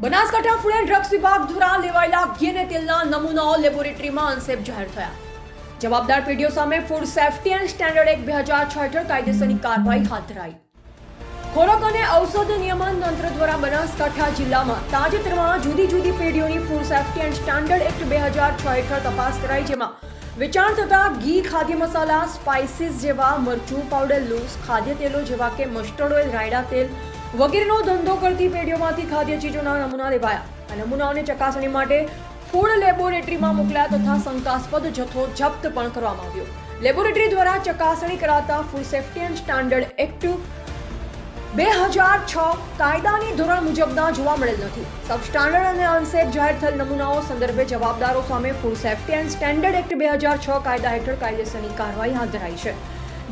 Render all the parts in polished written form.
Banaskantha food and drugs વિભાગ દ્વારા લેવાયેલા ઘી અને તેલના નમૂનાઓ લેબોરેટરીમાં અનસેફ જાહેર થયા। જવાબદાર પેઢીઓ સામે food safety and standard act 2006 હેઠળ કાયદેસરની કાર્યવાહી હાથ ધરાઈ। ખોરાક અને ઔષધ નિયમન તંત્ર દ્વારા બનાસકાંઠા જિલ્લામાં તાજેતરમાં જુદી જુદી પેઢીઓની food safety and standard act 2006 હેઠળ તપાસ કરાઈ, જેમાં વેચાણ થતા ઘી, ખાદ્ય મસાલા, સ્પાઇસીસ જેવા મરચું પાવડર, લૂઝ ખાદ્ય તેલો જેવા કે મસ્ટર્ડ ઓઇલ, રાયડા તેલ વગેરેનો ધંધો કરતી પેઢીઓમાંથી ખાદ્ય ચીજોના નમૂના લેવાયા। આ નમૂનાઓને ચકાસણી માટે ફૂડ લેબોરેટરીમાં મોકલ્યા તથા શંકાસ્પદ જથ્થો જપ્ત પણ કરવામાં આવ્યો। લેબોરેટરી દ્વારા ચકાસણી કરાતા food safety and standard act 2006 કાયદાની ધોરણ મુજબના જોવા મળેલ નથી। સબસ્ટાન્ડર્ડ અને અનસેફ જાહેર થયેલ નમૂનાઓ સંદર્ભે જવાબદારો સામે food safety and standard act 2006 કાયદા હેઠળ કાયદેસરની કાર્યવાહી હાથ ધરાઈ છે।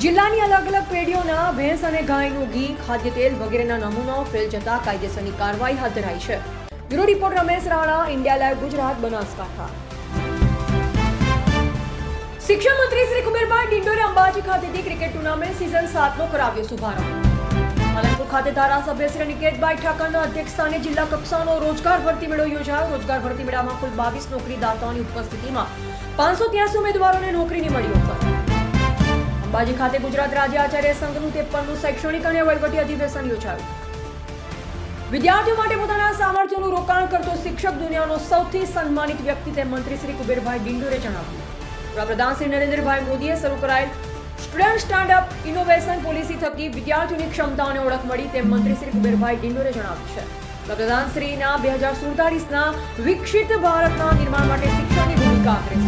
જિલ્લાની અલગ અલગ પેઢીઓના ભેંસ અને ગાયનું ઘી, ખાદ્ય તેલ વગેરેના નમૂનાઓ ફેલ જતા કાયદેસરની કાર્યવાહી હાથ ધરાઈ છે। Bureau report Ramesh Rana, India live Gujarat, Banaskantha. શિક્ષણ મંત્રી શ્રી કુબેરભાઈ ડિંડોરે અંબાજી ખાતેથી ક્રિકેટ ટુર્નામેન્ટ સિઝન 7નો કરાવ્યો શુભારંભ। પાલનપુર ખાતે ધારાસભ્ય શ્રી નિકેતભાઈ ઠાકરના અધ્યક્ષસ્થાને જિલ્લા કક્ષાનો રોજગાર ભરતી મેળો યોજાયો। રોજગાર ભરતી મેળામાં કુલ 22 નોકરીદાતાઓની ઉપસ્થિતિમાં 583 ઉમેદવારોને નોકરીની મળી ઓફર। અંબાજી ખાતે ગુજરાત રાજ્ય આચાર્ય સંઘનું 53મું શૈક્ષણિક અને વહીવટી અધિવેશન યોજાયું। વિદ્યાર્થીઓ માટે પોતાના સામર્થ્યનું રોકાણ કરતો શિક્ષક દુનિયાનો સૌથી સન્માનિત વ્યક્તિ તેમ મંત્રી શ્રી કુબેરભાઈ ડિંડોરે જણાવ્યું। વડાપ્રધાન શ્રી નરેન્દ્રભાઈ મોદીએ શરૂ કરાયેલ સ્ટુડન્ટ સ્ટાર્ટઅપ ઇનોવેશન પોલિસી થકી વિદ્યાર્થીઓની ક્ષમતાઓને ઓળખ મળી તેમ મંત્રી શ્રી કુબેરભાઈ ડિંડોરે જણાવ્યું છે। વડાપ્રધાન શ્રીના 2047ના વિકસિત ભારતના નિર્માણ માટે શિક્ષણની ભૂમિકા આગ્રહ